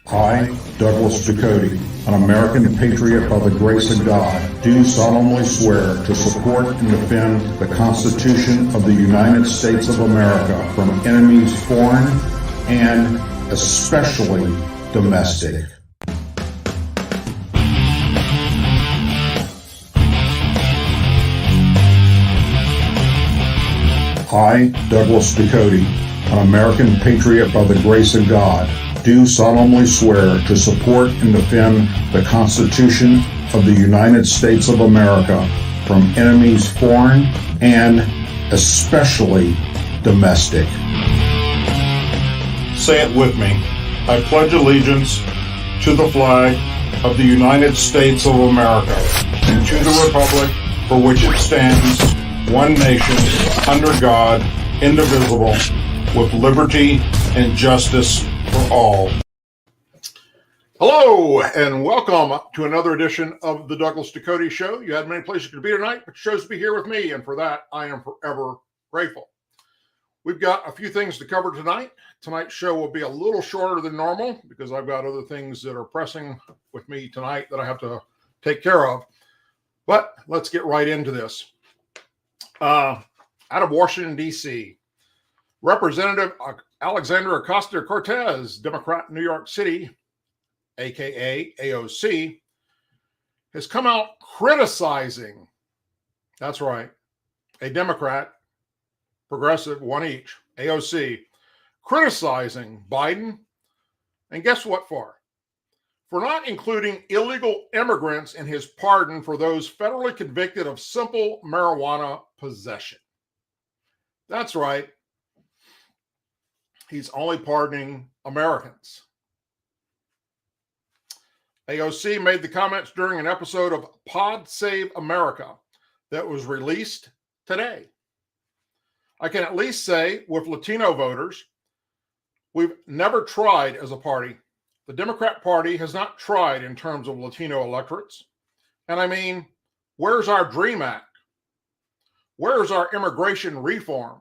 I, Douglas Ducote, an American patriot by the grace of God, do solemnly swear to support and defend the Constitution of the United States of America from enemies foreign and especially domestic. I, Douglas Ducote, an American patriot by the grace of God, do solemnly swear to support and defend the Constitution of the United States of America from enemies foreign and especially domestic. Say it with me. I pledge allegiance to the flag of the United States of America and to the republic for which it stands, one nation, under God, indivisible, with liberty and justice for all. Hello, and welcome to another edition of the Douglas Ducote Show. You had many places you could be tonight, but you chose to be here with me, and for that, I am forever grateful. We've got a few things to cover tonight. Tonight's show will be a little shorter than normal because I've got other things that are pressing with me tonight that I have to take care of. But let's get right into this. Out of Washington, D.C., Representative Alexandria Ocasio-Cortez, Democrat, New York City, aka AOC, has come out criticizing, that's right, a Democrat, progressive, one each, AOC, criticizing Biden, and guess what for? For not including illegal immigrants in his pardon for those federally convicted of simple marijuana possession. That's right. He's only pardoning Americans. AOC made the comments during an episode of Pod Save America that was released today. I can at least say with Latino voters, we've never tried as a party. The Democrat Party has not tried in terms of Latino electorates. And I mean, where's our DREAM Act? Where's our immigration reform?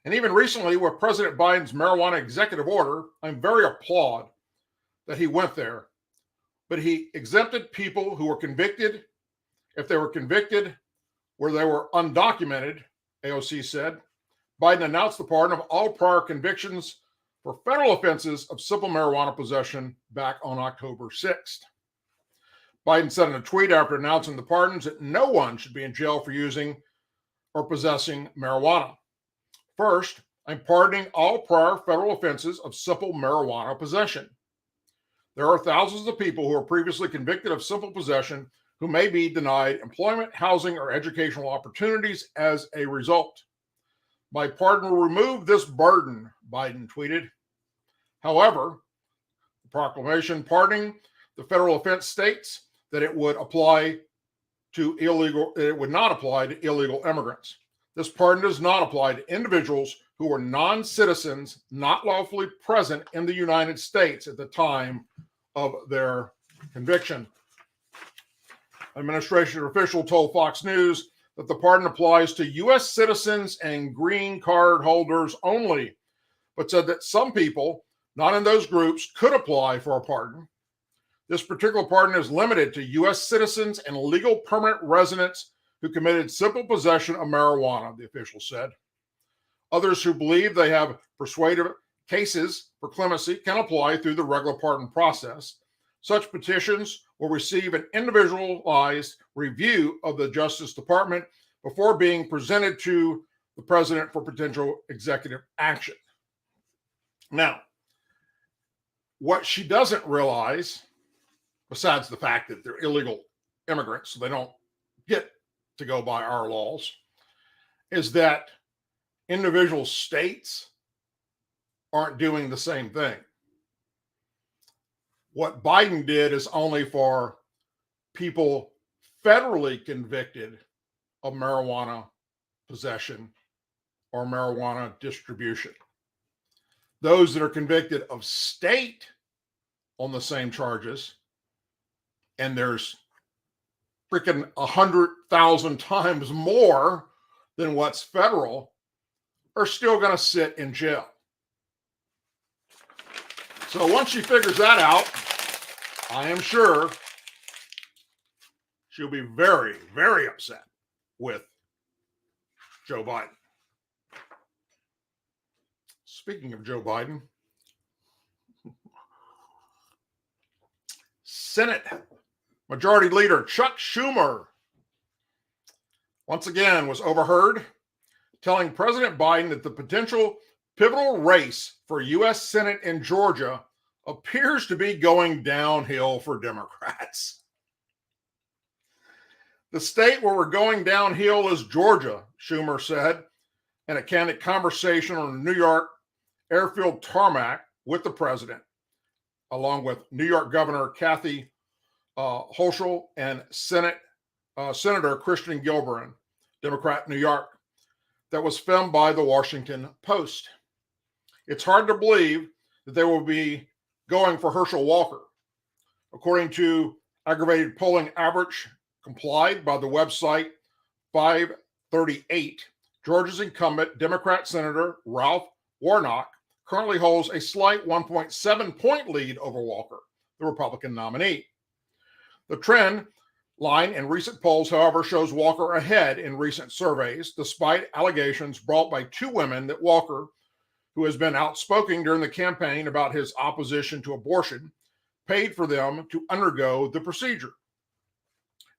And even recently with President Biden's marijuana executive order, I'm very applaud that he went there. But he exempted people who were convicted, if they were convicted where they were undocumented, AOC said. Biden announced the pardon of all prior convictions for federal offenses of simple marijuana possession back on October 6th. Biden said in a tweet after announcing the pardons that no one should be in jail for using or possessing marijuana. First, I'm pardoning all prior federal offenses of simple marijuana possession. There are thousands of people who are previously convicted of simple possession who may be denied employment, housing, or educational opportunities as a result. My pardon will remove this burden, Biden tweeted. However, the proclamation pardoning the federal offense states that it would not apply to illegal immigrants. This pardon does not apply to individuals who are non-citizens not lawfully present in the United States at the time of their conviction. Administration official told Fox News that the pardon applies to U.S. citizens and green card holders only, but said that some people not in those groups could apply for a pardon. This particular pardon is limited to U.S. citizens and legal permanent residents who committed simple possession of marijuana, the official said. Others who believe they have persuasive cases for clemency can apply through the regular pardon process. Such petitions will receive an individualized review of the Justice Department before being presented to the president for potential executive action. Now, what she doesn't realize, besides the fact that they're illegal immigrants, so they don't get to go by our laws, is that individual states aren't doing the same thing. What Biden did is only for people federally convicted of marijuana possession or marijuana distribution. Those that are convicted of state on the same charges, and there's freaking 100,000 times more than what's federal, are still going to sit in jail. So once she figures that out, I am sure she'll be very, very upset with Joe Biden. Speaking of Joe Biden, Senate Majority Leader Chuck Schumer once again was overheard telling President Biden that the potential pivotal race for U.S. Senate in Georgia appears to be going downhill for Democrats. The state where we're going downhill is Georgia, Schumer said in a candid conversation on a New York airfield tarmac with the president, along with New York Governor Kathy Hochul and Senator Christian Gillibrand, Democrat, New York, that was filmed by the Washington Post. It's hard to believe that they will be going for Herschel Walker. According to aggravated polling average complied by the website 538, Georgia's incumbent Democrat Senator Ralph Warnock currently holds a slight 1.7-point lead over Walker, the Republican nominee. The trend line in recent polls, however, shows Walker ahead in recent surveys, despite allegations brought by two women that Walker, who has been outspoken during the campaign about his opposition to abortion, paid for them to undergo the procedure.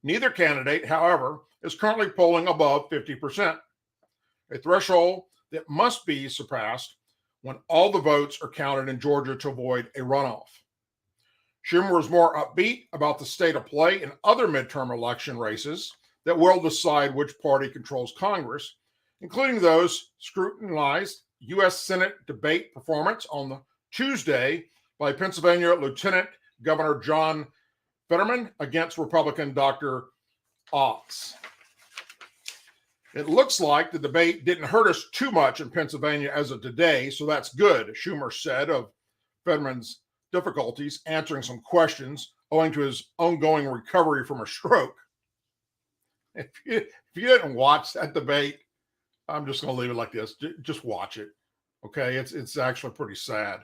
Neither candidate, however, is currently polling above 50%, a threshold that must be surpassed when all the votes are counted in Georgia to avoid a runoff. Schumer was more upbeat about the state of play in other midterm election races that will decide which party controls Congress, including those scrutinized U.S. Senate debate performance on the Tuesday by Pennsylvania Lieutenant Governor John Fetterman against Republican Dr. Oz. It looks like the debate didn't hurt us too much in Pennsylvania as of today, so that's good, Schumer said of Fetterman's difficulties answering some questions owing to his ongoing recovery from a stroke. If you didn't watch that debate, I'm just going to leave it like this. Just watch it, okay? It's actually pretty sad.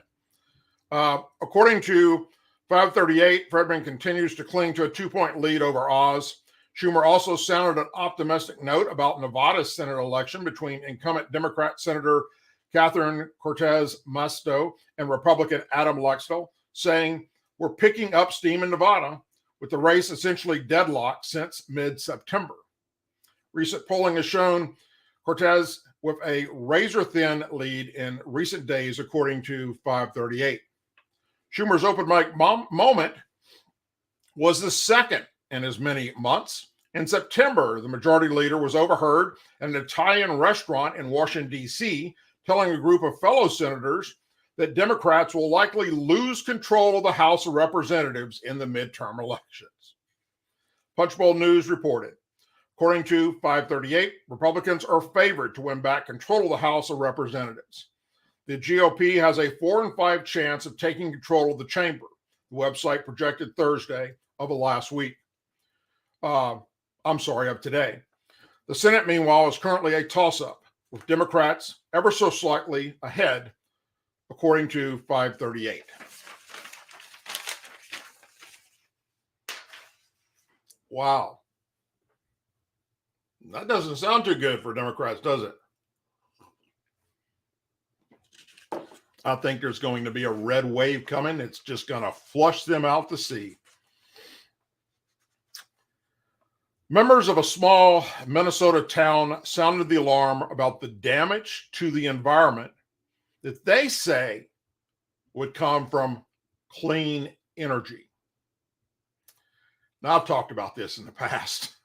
According to 538, Fetterman continues to cling to a 2-point lead over Oz. Schumer also sounded an optimistic note about Nevada's Senate election between incumbent Democrat Senator Catherine Cortez Masto and Republican Adam Lextel, saying, "We're picking up steam in Nevada, with the race essentially deadlocked since mid-September." Recent polling has shown Cortez with a razor-thin lead in recent days, according to 538. Schumer's open mic moment was the second in as many months. In September, the majority leader was overheard at an Italian restaurant in Washington, D.C., telling a group of fellow senators that Democrats will likely lose control of the House of Representatives in the midterm elections. Punchbowl News reported, according to 538, Republicans are favored to win back control of the House of Representatives. The GOP has a 4 in 5 chance of taking control of the chamber, the website projected Thursday of the last week. Of today. The Senate, meanwhile, is currently a toss-up, with Democrats ever so slightly ahead, according to 538. Wow. That doesn't sound too good for Democrats, does it? I think there's going to be a red wave coming. It's just going to flush them out to sea. Members of a small Minnesota town sounded the alarm about the damage to the environment that they say would come from clean energy. Now, I've talked about this in the past.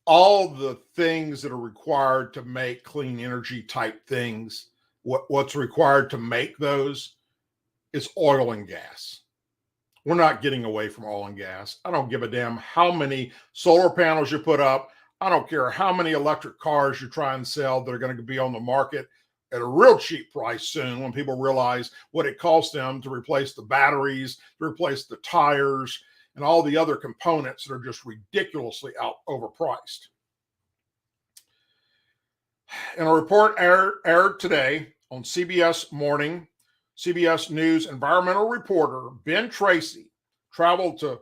All the things that are required to make clean energy type things, what's required to make those is oil and gas. We're not getting away from oil and gas. I don't give a damn how many solar panels you put up. I don't care how many electric cars you try and sell that are going to be on the market at a real cheap price soon when people realize what it costs them to replace the batteries, to replace the tires, and all the other components that are just ridiculously overpriced. In a report aired today on CBS Morning, CBS News environmental reporter Ben Tracy traveled to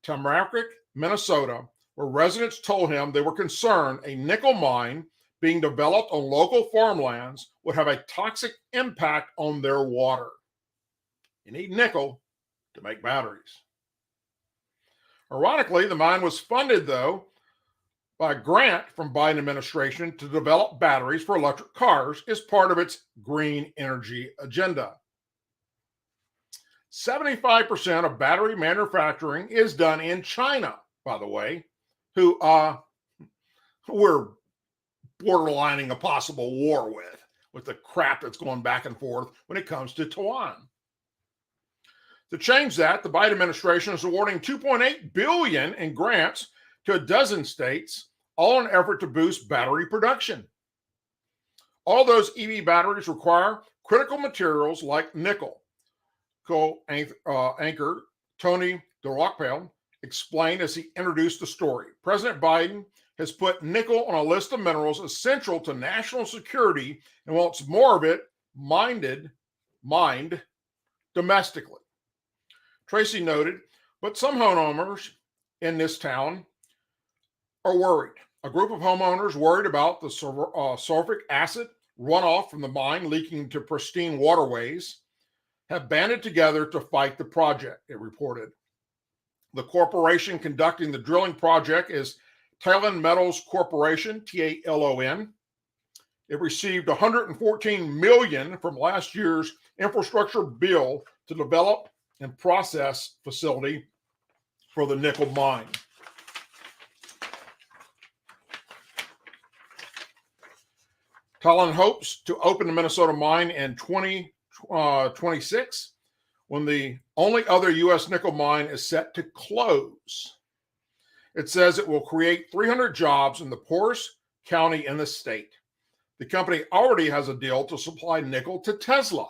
Tamarack, Minnesota, where residents told him they were concerned a nickel mine being developed on local farmlands would have a toxic impact on their water. You need nickel to make batteries. Ironically, the mine was funded, though, by a grant from Biden administration to develop batteries for electric cars as part of its green energy agenda. 75% of battery manufacturing is done in China, by the way, who we're borderlining a possible war with the crap that's going back and forth when it comes to Taiwan. To change that, the Biden administration is awarding $2.8 billion in grants to a dozen states, all in an effort to boost battery production. All those EV batteries require critical materials like nickel. Co-anchor Tony DeRockpale explained as he introduced the story. President Biden has put nickel on a list of minerals essential to national security and wants more of it mined domestically. Tracy noted, but some homeowners in this town are worried. A group of homeowners worried about the sulfuric acid runoff from the mine leaking into pristine waterways have banded together to fight the project, it reported. The corporation conducting the drilling project is Talon Metals Corporation, Talon. It received $114 million from last year's infrastructure bill to develop and process facility for the nickel mine. Talon hopes to open the Minnesota mine in 2026, when the only other U.S. nickel mine is set to close. It says it will create 300 jobs in the poorest county in the state. The company already has a deal to supply nickel to Tesla.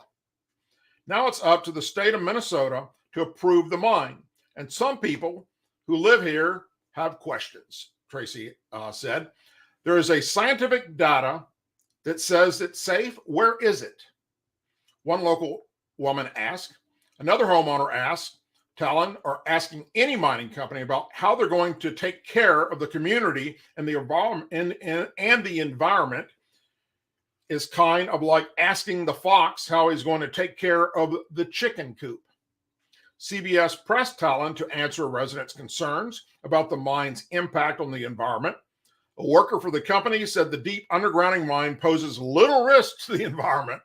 Now it's up to the state of Minnesota to approve the mine. And some people who live here have questions, Tracy said. There is a scientific data that says it's safe. Where is it? One local woman asked. Another homeowner asked Talon, or asking any mining company about how they're going to take care of the community and the environment is kind of like asking the fox how he's going to take care of the chicken coop. CBS pressed Talon to answer residents' concerns about the mine's impact on the environment. A worker for the company said the deep undergrounding mine poses little risk to the environment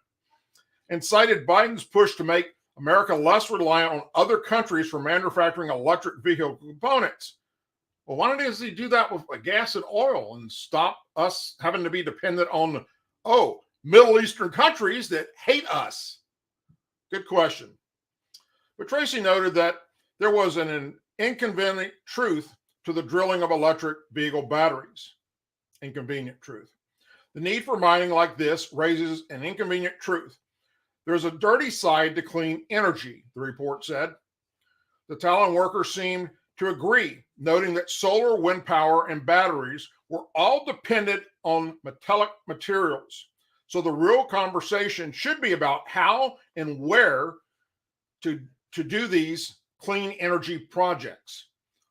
and cited Biden's push to make America less reliant on other countries for manufacturing electric vehicle components. Well, why don't he do that with gas and oil and stop us having to be dependent on, Middle Eastern countries that hate us? Good question. But Tracy noted that there was an inconvenient truth to the drilling of electric vehicle batteries. Inconvenient truth. The need for mining like this raises an inconvenient truth. There's a dirty side to clean energy, the report said. The Talon workers seemed to agree, noting that solar, wind power, and batteries were all dependent on metallic materials. So the real conversation should be about how and where to do these clean energy projects.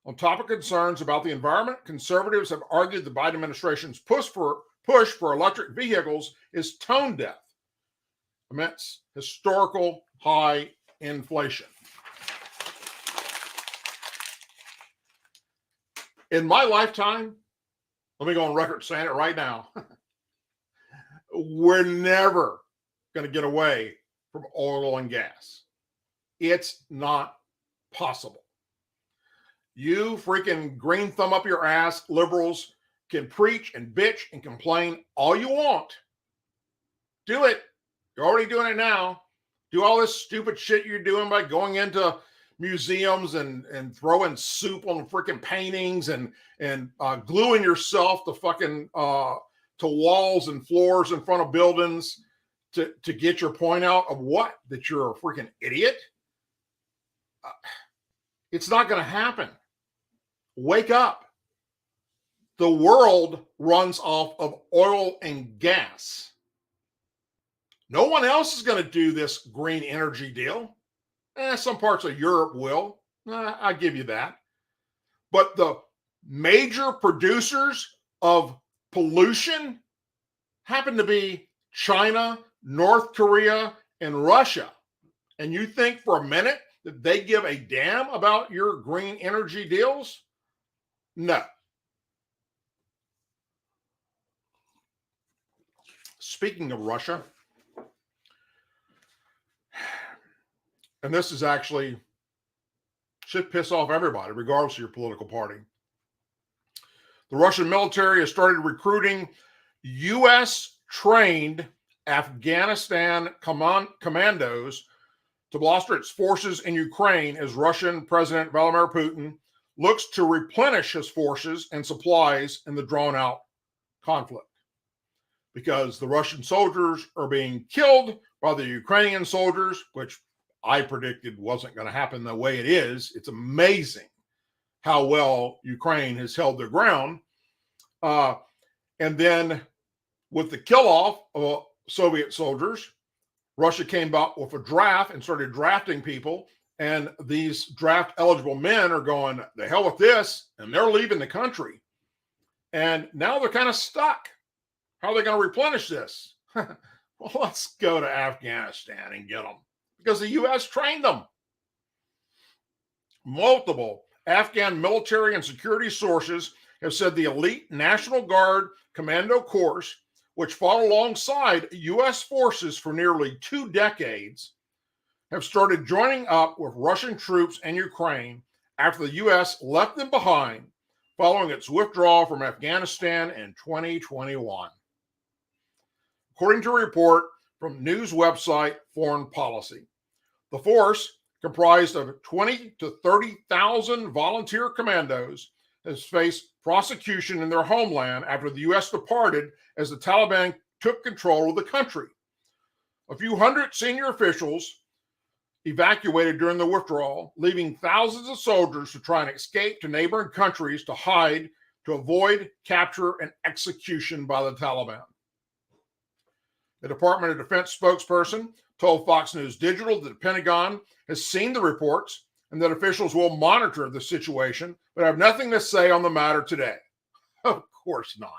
On top of concerns about the environment, conservatives have argued the Biden administration's push for electric vehicles is tone deaf amidst historical high inflation. In my lifetime, let me go on record saying it right now, we're never going to get away from oil and gas. It's not possible. You freaking green thumb up your ass liberals can preach and bitch and complain all you want. Do it. You're already doing it now. Do all this stupid shit you're doing by going into museums and throwing soup on freaking paintings and gluing yourself to fucking to walls and floors in front of buildings to get your point out of what? That you're a freaking idiot? It's not going to happen. Wake up. The world runs off of oil and gas. No one else is going to do this green energy deal. Some parts of Europe will. I give you that. But the major producers of pollution happen to be China, North Korea, and Russia. And you think for a minute that they give a damn about your green energy deals? No. Speaking of Russia, and this is actually should piss off everybody, regardless of your political party. The Russian military has started recruiting U.S. trained Afghanistan commandos to bolster its forces in Ukraine as Russian President Vladimir Putin looks to replenish his forces and supplies in the drawn-out conflict. Because the Russian soldiers are being killed by the Ukrainian soldiers, which I predicted wasn't going to happen the way it is. It's amazing how well Ukraine has held their ground. And then with the kill-off of Soviet soldiers, Russia came up with a draft and started drafting people. And these draft-eligible men are going, the hell with this, and they're leaving the country. And now they're kind of stuck. How are they going to replenish this? Well, let's go to Afghanistan and get them. Because the U.S. trained them. Multiple Afghan military and security sources have said the elite National Guard Commando Corps, which fought alongside U.S. forces for nearly 2 decades, have started joining up with Russian troops in Ukraine after the U.S. left them behind following its withdrawal from Afghanistan in 2021. According to a report from news website Foreign Policy, the force, comprised of 20 to 30,000 volunteer commandos, has faced prosecution in their homeland after the U.S. departed as the Taliban took control of the country. A few hundred senior officials evacuated during the withdrawal, leaving thousands of soldiers to try and escape to neighboring countries to hide to avoid capture and execution by the Taliban. The Department of Defense spokesperson told Fox News Digital that the Pentagon has seen the reports and that officials will monitor the situation, but have nothing to say on the matter today. Of course not.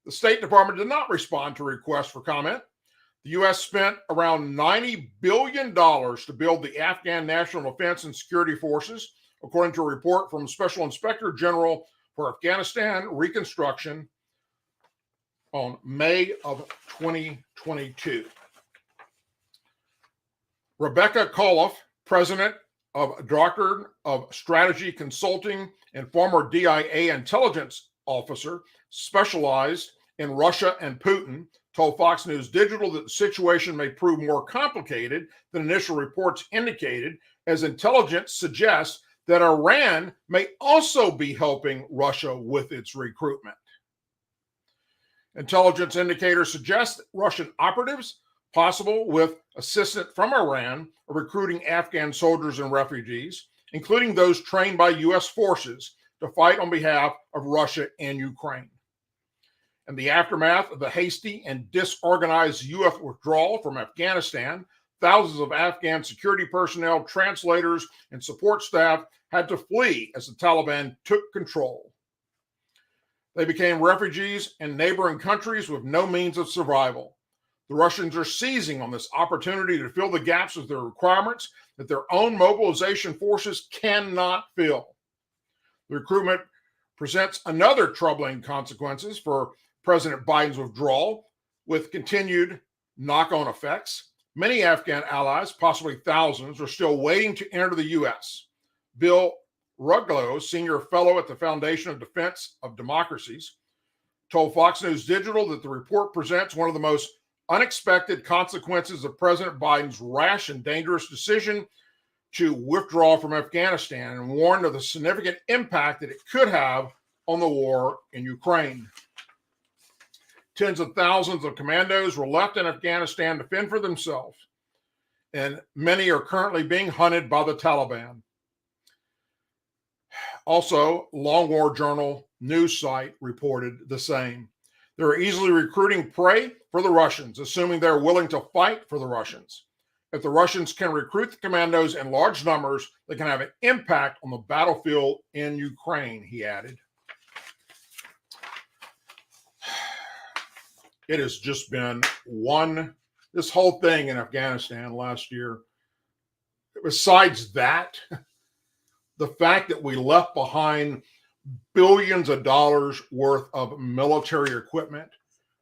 The State Department did not respond to requests for comment. The U.S. spent around $90 billion to build the Afghan National Defense and Security Forces, according to a report from Special Inspector General for Afghanistan Reconstruction on May of 2022. Rebecca Coloff, president of Doctrine of Strategy Consulting and former DIA intelligence officer specialized in Russia and Putin, told Fox News Digital that the situation may prove more complicated than initial reports indicated, as intelligence suggests that Iran may also be helping Russia with its recruitment. Intelligence indicators suggest that Russian operatives, possible with assistance from Iran, are recruiting Afghan soldiers and refugees, including those trained by U.S. forces to fight on behalf of Russia and Ukraine. In the aftermath of the hasty and disorganized U.S. withdrawal from Afghanistan, thousands of Afghan security personnel, translators, and support staff had to flee as the Taliban took control. They became refugees in neighboring countries with no means of survival. The Russians are seizing on this opportunity to fill the gaps with their requirements that their own mobilization forces cannot fill. The recruitment presents another troubling consequences for President Biden's withdrawal, with continued knock-on effects. Many Afghan allies, possibly thousands, are still waiting to enter the U.S. Bill Ruglow, senior fellow at the Foundation of Defense of Democracies, told Fox News Digital that the report presents one of the most unexpected consequences of President Biden's rash and dangerous decision to withdraw from Afghanistan, and warned of the significant impact that it could have on the war in Ukraine. Tens of thousands of commandos were left in Afghanistan to fend for themselves, and many are currently being hunted by the Taliban. Also, Long War Journal news site reported the same. They're easily recruiting prey for the Russians, assuming they're willing to fight for the Russians. If the Russians can recruit the commandos in large numbers, they can have an impact on the battlefield in Ukraine, he added. It has just been this whole thing in Afghanistan last year. Besides that, the fact that we left behind billions of dollars worth of military equipment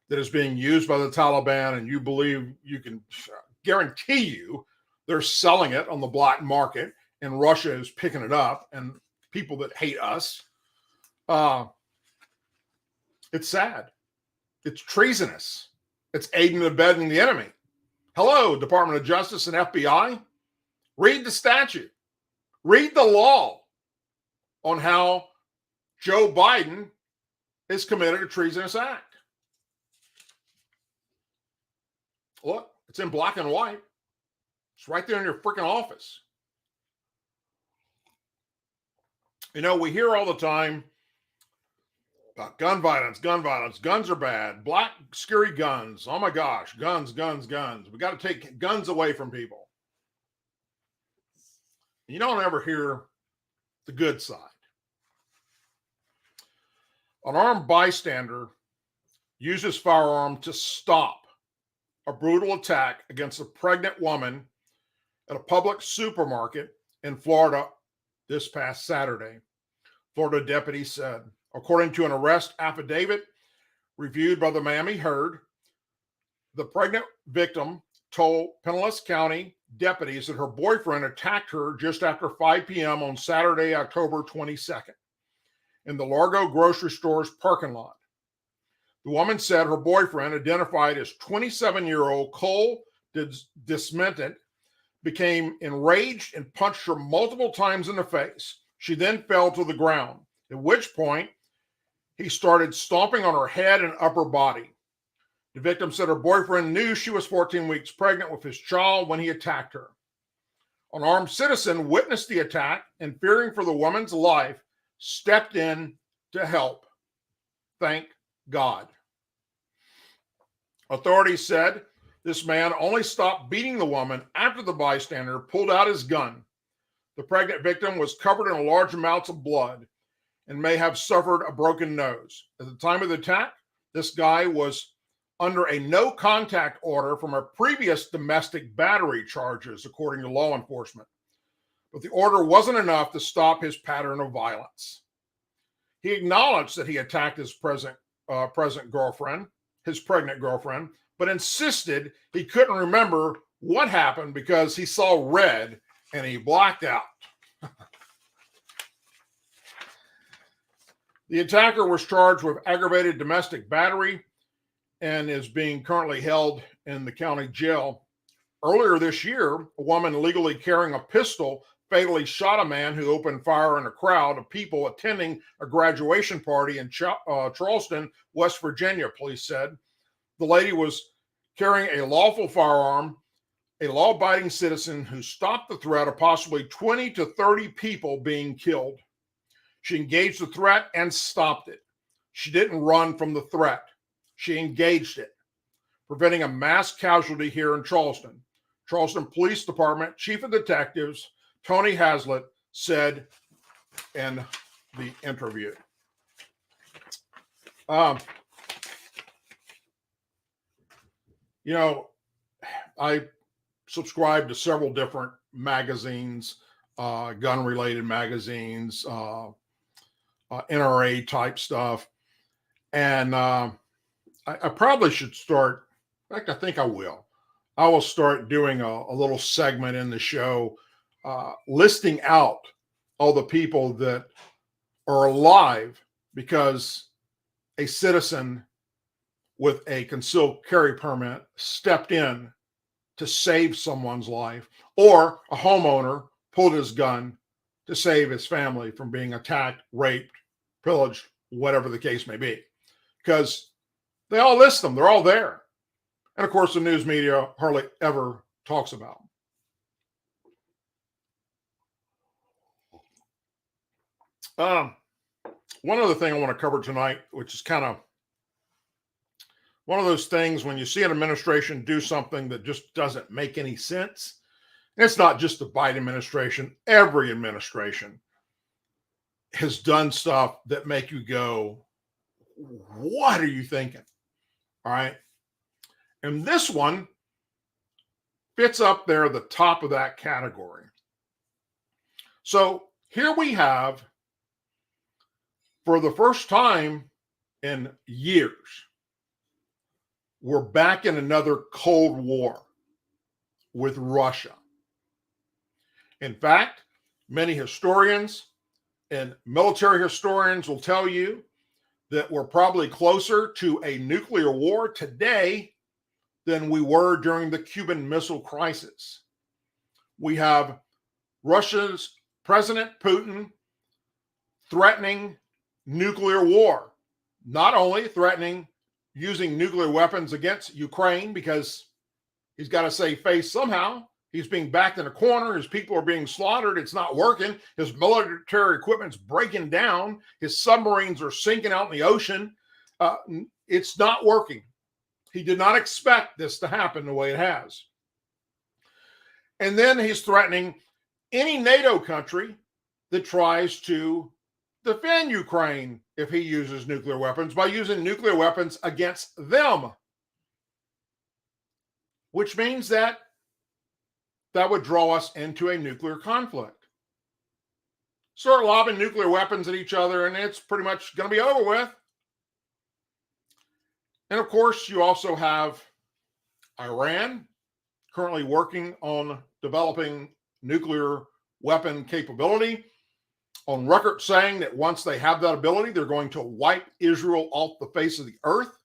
that is being used by the Taliban, and you believe you can guarantee you they're selling it on the black market, and Russia is picking it up, and people that hate us. It's sad. It's treasonous. It's aiding and abetting the enemy. Hello, Department of Justice and FBI. Read the statute. Read the law on how Joe Biden has committed a treasonous act. Look, it's in black and white. It's right there in your freaking office. You know, we hear all the time about gun violence. Guns are bad. Black, scary guns. Oh my gosh, guns. We got to take guns away from people. You don't ever hear the good side. An armed bystander used his firearm to stop a brutal attack against a pregnant woman at a public supermarket in Florida this past Saturday. Florida deputies said, according to an arrest affidavit reviewed by the Miami Herald, the pregnant victim told Pinellas County deputies that her boyfriend attacked her just after 5 p.m. on Saturday, October 22nd, in the Largo grocery store's parking lot. The woman said her boyfriend, identified as 27-year-old Cole Dismented, became enraged and punched her multiple times in the face. She then fell to the ground, at which point he started stomping on her head and upper body. The victim said her boyfriend knew she was 14 weeks pregnant with his child when he attacked her. An armed citizen witnessed the attack and, fearing for the woman's life, stepped in to help. Thank God. Authorities said this man only stopped beating the woman after the bystander pulled out his gun. The pregnant victim was covered in large amounts of blood and may have suffered a broken nose. At the time of the attack, this guy was under a no-contact order from a previous domestic battery charges, according to law enforcement. But the order wasn't enough to stop his pattern of violence. He acknowledged that he attacked his pregnant girlfriend, but insisted he couldn't remember what happened because he saw red and he blacked out. The attacker was charged with aggravated domestic battery and is being currently held in the county jail. Earlier this year, a woman illegally carrying a pistol fatally shot a man who opened fire in a crowd of people attending a graduation party in Charleston, West Virginia, police said. The lady was carrying a lawful firearm, a law-abiding citizen who stopped the threat of possibly 20 to 30 people being killed. She engaged the threat and stopped it. She didn't run from the threat. She engaged it, preventing a mass casualty here in Charleston. Charleston Police Department Chief of Detectives Tony Hazlitt said in the interview. You know, I subscribe to several different magazines, gun-related magazines, NRA type stuff. And I probably should start, in fact, I think I will. I will start doing a little segment in the show listing out all the people that are alive because a citizen with a concealed carry permit stepped in to save someone's life, or a homeowner pulled his gun to save his family from being attacked, raped, pillaged, whatever the case may be. Because they all list them. They're all there. And of course, the news media hardly ever talks about them. One other thing I want to cover tonight, which is kind of one of those things when you see an administration do something that just doesn't make any sense. It's not just the Biden administration. Every administration has done stuff that make you go, what are you thinking? All right. And this one fits up there at the top of that category. So here we have, for the first time in years, we're back in another Cold War with Russia. In fact, many historians and military historians will tell you that we're probably closer to a nuclear war today than we were during the Cuban Missile Crisis. We have Russia's President Putin threatening nuclear war, not only threatening using nuclear weapons against Ukraine because he's got to save face somehow. He's being backed in a corner. His people are being slaughtered. It's not working. His military equipment's breaking down. His submarines are sinking out in the ocean. It's not working. He did not expect this to happen the way it has. And then he's threatening any NATO country that tries to defend Ukraine if he uses nuclear weapons by using nuclear weapons against them, which means that would draw us into a nuclear conflict. Start lobbing nuclear weapons at each other, and it's pretty much going to be over with. And of course, you also have Iran currently working on developing nuclear weapon capability, on record saying that once they have that ability, they're going to wipe Israel off the face of the earth.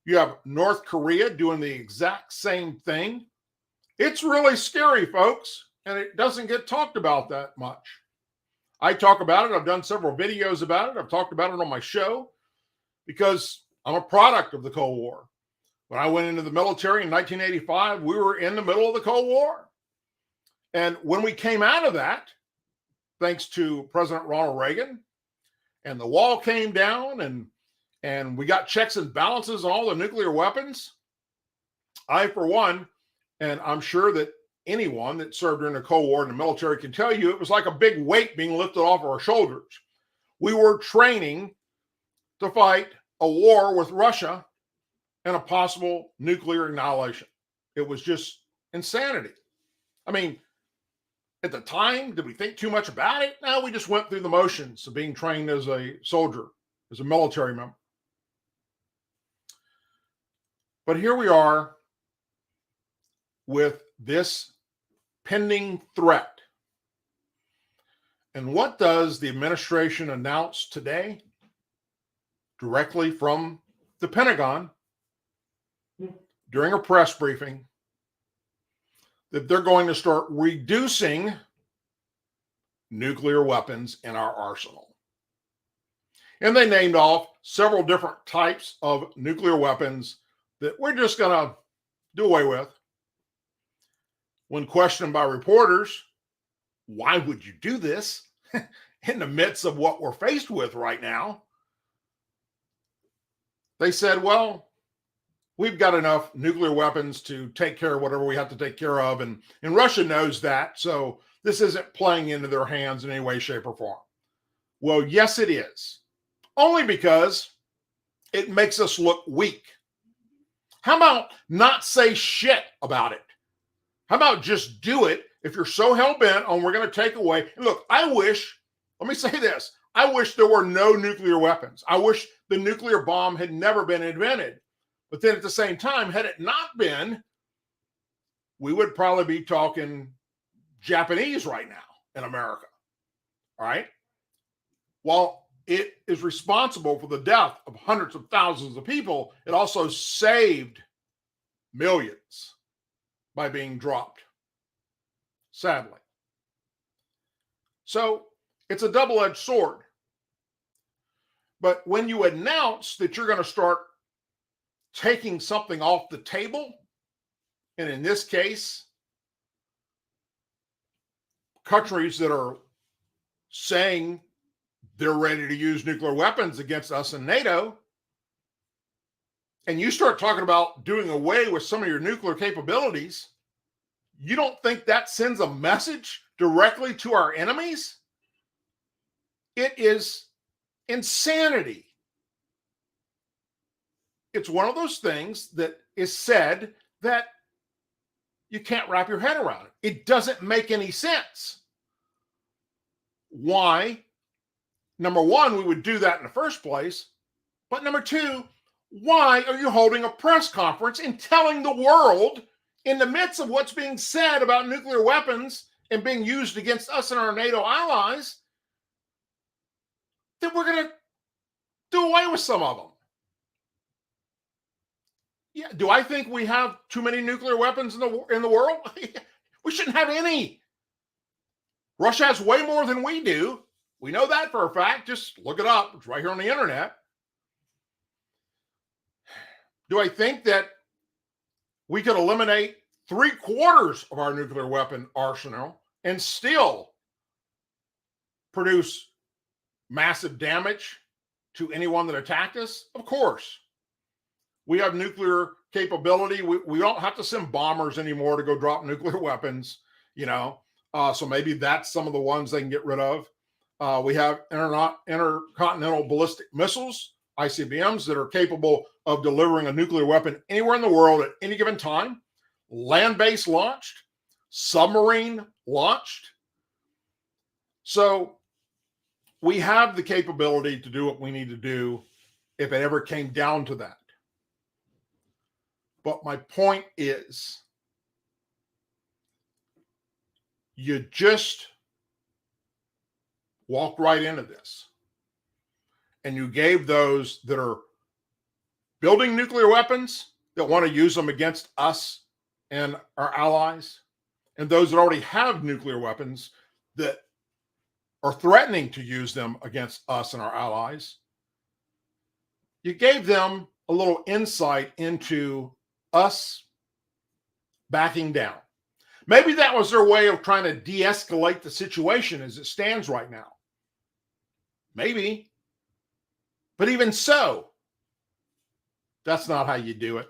You have North Korea doing the exact same thing. It's really scary, folks, and it doesn't get talked about that much. I talk about it. I've done several videos about it. I've talked about it on my show because I'm a product of the Cold War. When I went into the military in 1985, we were in the middle of the Cold War. And when we came out of that, thanks to President Ronald Reagan, and the wall came down and we got checks and balances on all the nuclear weapons, I, for one, and I'm sure that anyone that served during the Cold War in the military can tell you, it was like a big weight being lifted off our shoulders. We were training to fight a war with Russia and a possible nuclear annihilation. It was just insanity. I mean, at the time, did we think too much about it? No, we just went through the motions of being trained as a soldier, as a military member. But here we are with this pending threat. And what does the administration announce today? Directly from the Pentagon during a press briefing, that they're going to start reducing nuclear weapons in our arsenal. And they named off several different types of nuclear weapons that we're just going to do away with. When questioned by reporters, why would you do this in the midst of what we're faced with right now? They said, well, we've got enough nuclear weapons to take care of whatever we have to take care of. And Russia knows that. So this isn't playing into their hands in any way, shape, or form. Well, yes, it is. Only because it makes us look weak. How about not say shit about it? How about just do it if you're so hell-bent on we're going to take away? Look, let me say this. I wish there were no nuclear weapons. I wish the nuclear bomb had never been invented. But then at the same time, had it not been, we would probably be talking Japanese right now in America. All right? While it is responsible for the death of hundreds of thousands of people, it also saved millions by being dropped, sadly. So it's a double-edged sword. But when you announce that you're going to start taking something off the table, and in this case, countries that are saying they're ready to use nuclear weapons against us in NATO, and you start talking about doing away with some of your nuclear capabilities, you don't think that sends a message directly to our enemies? It is insanity. It's one of those things that is said that you can't wrap your head around it. It doesn't make any sense. Why, number one, we would do that in the first place. But number two, why are you holding a press conference and telling the world, in the midst of what's being said about nuclear weapons and being used against us and our NATO allies, that we're going to do away with some of them? Yeah, do I think we have too many nuclear weapons in the world? We shouldn't have any. Russia has way more than we do. We know that for a fact. Just look it up. It's right here on the internet. Do I think that we could eliminate 3/4 of our nuclear weapon arsenal and still produce massive damage to anyone that attacked us? Of course. We have nuclear capability. We don't have to send bombers anymore to go drop nuclear weapons, so maybe that's some of the ones they can get rid of. We have intercontinental ballistic missiles, ICBMs, that are capable of delivering a nuclear weapon anywhere in the world at any given time. Land-based launched, submarine launched. So we have the capability to do what we need to do if it ever came down to that. But my point is, you just walked right into this. And you gave those that are building nuclear weapons, that want to use them against us and our allies, and those that already have nuclear weapons that are threatening to use them against us and our allies, you gave them a little insight into us backing down. Maybe that was their way of trying to de-escalate the situation as it stands right now. Maybe. But even so, that's not how you do it.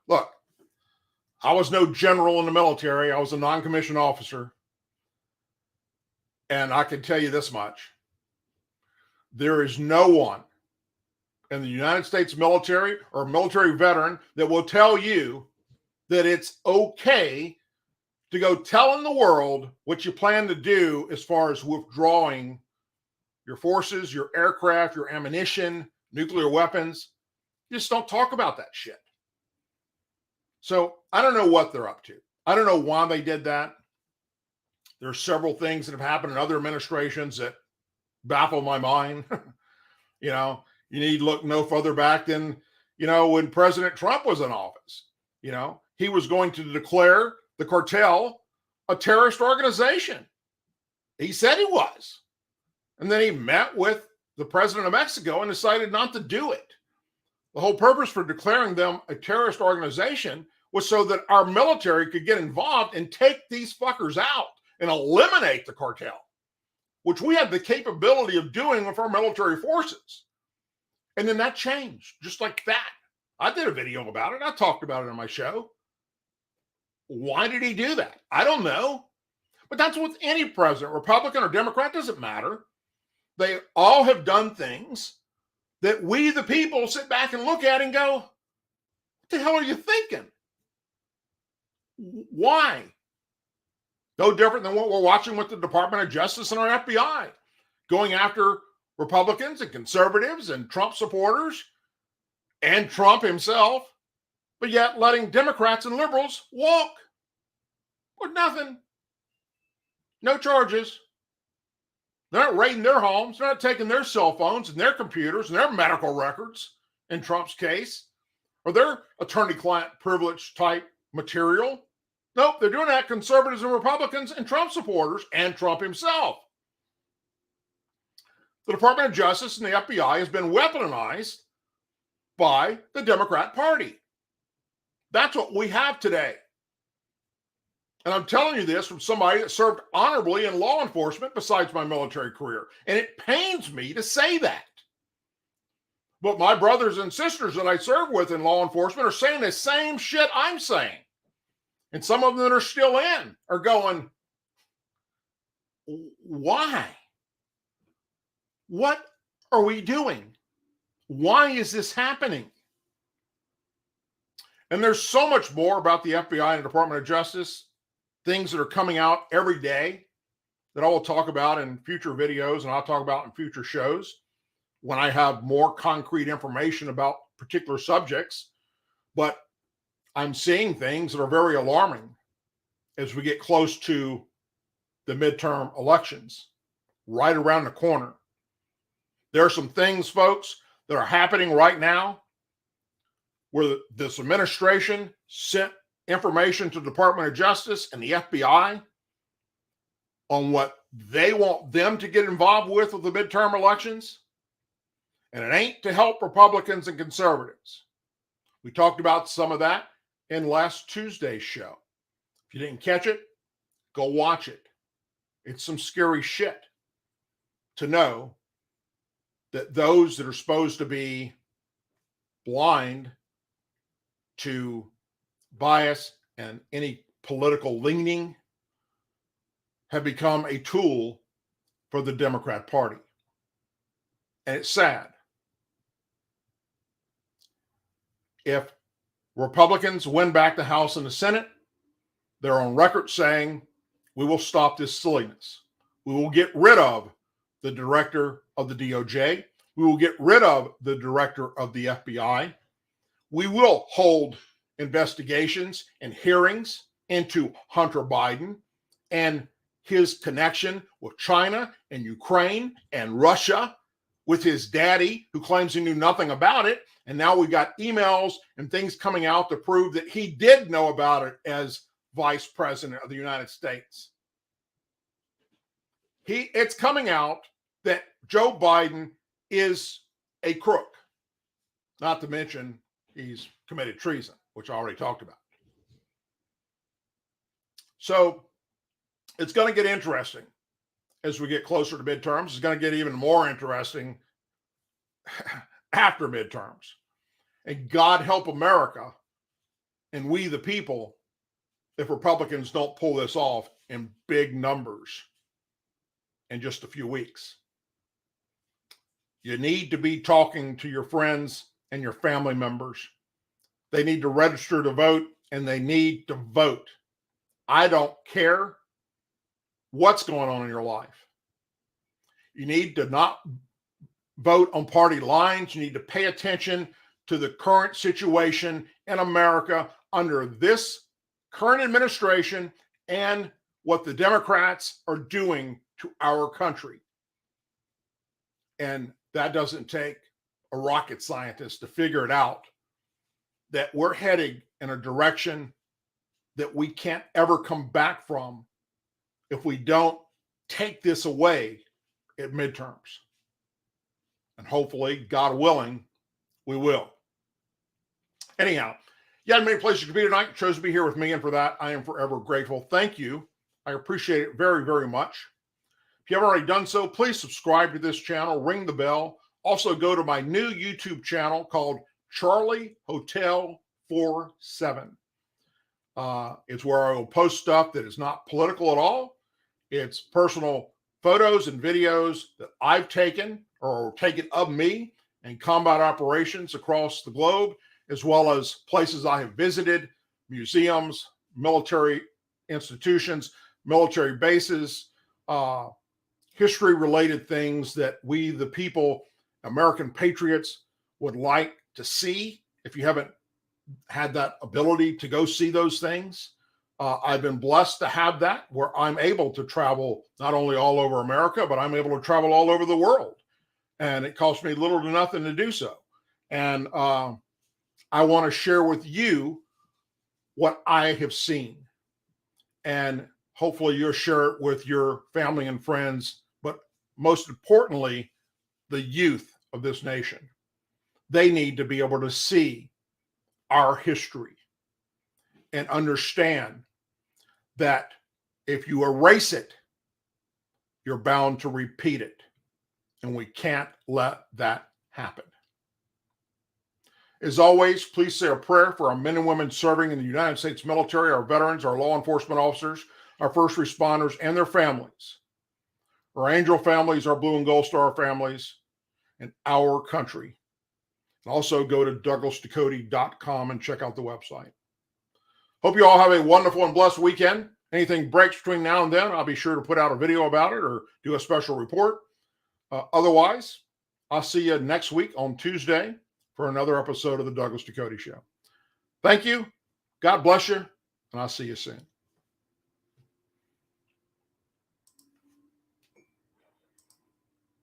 Look, I was no general in the military. I was a non-commissioned officer. And I can tell you this much. There is no one in the United States military or military veteran that will tell you that it's okay to go telling the world what you plan to do as far as withdrawing your forces, your aircraft, your ammunition, nuclear weapons. You just don't talk about that shit. So I don't know what they're up to. I don't know why they did that. There's several things that have happened in other administrations that baffle my mind. You need to look no further back than, when President Trump was in office. He was going to declare the cartel a terrorist organization. He said he was. And then he met with the president of Mexico and decided not to do it. The whole purpose for declaring them a terrorist organization was so that our military could get involved and take these fuckers out and eliminate the cartel, which we had the capability of doing with our military forces. And then that changed, just like that. I did a video about it. I talked about it on my show. Why did he do that? I don't know. But that's with any president, Republican or Democrat, doesn't matter. They all have done things that we, the people, sit back and look at and go, what the hell are you thinking? Why? No different than what we're watching with the Department of Justice and our FBI, going after Republicans and conservatives and Trump supporters and Trump himself, but yet letting Democrats and liberals walk with nothing. No charges. They're not raiding their homes. They're not taking their cell phones and their computers and their medical records in Trump's case, or their attorney-client privilege type material. Nope, they're doing that, conservatives and Republicans and Trump supporters and Trump himself. The Department of Justice and the FBI has been weaponized by the Democrat Party. That's what we have today. And I'm telling you this from somebody that served honorably in law enforcement besides my military career. And it pains me to say that. But my brothers and sisters that I serve with in law enforcement are saying the same shit I'm saying. And some of them that are still in are going, why? What are we doing? Why is this happening? And there's so much more about the FBI and the Department of Justice, things that are coming out every day that I will talk about in future videos and I'll talk about in future shows when I have more concrete information about particular subjects. But I'm seeing things that are very alarming as we get close to the midterm elections right around the corner. There are some things, folks, that are happening right now where this administration sent information to the Department of Justice and the FBI on what they want them to get involved with the midterm elections. And it ain't to help Republicans and conservatives. We talked about some of that in last Tuesday's show. If you didn't catch it, go watch it. It's some scary shit to know that those that are supposed to be blind to bias and any political leaning have become a tool for the Democrat Party. And it's sad. If Republicans win back the House and the Senate, they're on record saying, we will stop this silliness. We will get rid of the director of the DOJ. We will get rid of the director of the FBI. We will hold investigations and hearings into Hunter Biden and his connection with China and Ukraine and Russia, with his daddy who claims he knew nothing about it. And now we got emails and things coming out to prove that he did know about it as vice president of the United States. It's coming out that Joe Biden is a crook, not to mention he's committed treason, which I already talked about. So it's going to get interesting as we get closer to midterms. It's going to get even more interesting after midterms. And God help America and we the people if Republicans don't pull this off in big numbers in just a few weeks. You need to be talking to your friends and your family members. They need to register to vote and they need to vote. I don't care what's going on in your life. You need to not vote on party lines. You need to pay attention to the current situation in America under this current administration and what the Democrats are doing to our country. And that doesn't take a rocket scientist to figure it out, that we're heading in a direction that we can't ever come back from if we don't take this away at midterms. And hopefully, God willing, we will. Anyhow, you had many places to be tonight. You chose to be here with me, and for that, I am forever grateful. Thank you. I appreciate it very, very much. If you haven't already done so, please subscribe to this channel, ring the bell. Also, go to my new YouTube channel called Charlie Hotel 47. It's where I will post stuff that is not political at all. It's personal photos and videos that I've taken or taken of me in combat operations across the globe, as well as places I have visited, museums, military institutions, military bases, history-related things that we, the people, American patriots, would like to see. If you haven't had that ability to go see those things, I've been blessed to have that, where I'm able to travel not only all over America, but I'm able to travel all over the world. And it costs me little to nothing to do so. And I want to share with you what I have seen. And hopefully you'll share it with your family and friends, but most importantly, the youth of this nation. They need to be able to see our history and understand that if you erase it, you're bound to repeat it. And we can't let that happen. As always, please say a prayer for our men and women serving in the United States military, our veterans, our law enforcement officers, our first responders, and their families, our angel families, our blue and gold star families, and our country. Also, go to douglasducote.com and check out the website. Hope you all have a wonderful and blessed weekend. Anything breaks between now and then, I'll be sure to put out a video about it or do a special report. Otherwise, I'll see you next week on Tuesday for another episode of the Douglas Ducote Show. Thank you. God bless you, and I'll see you soon.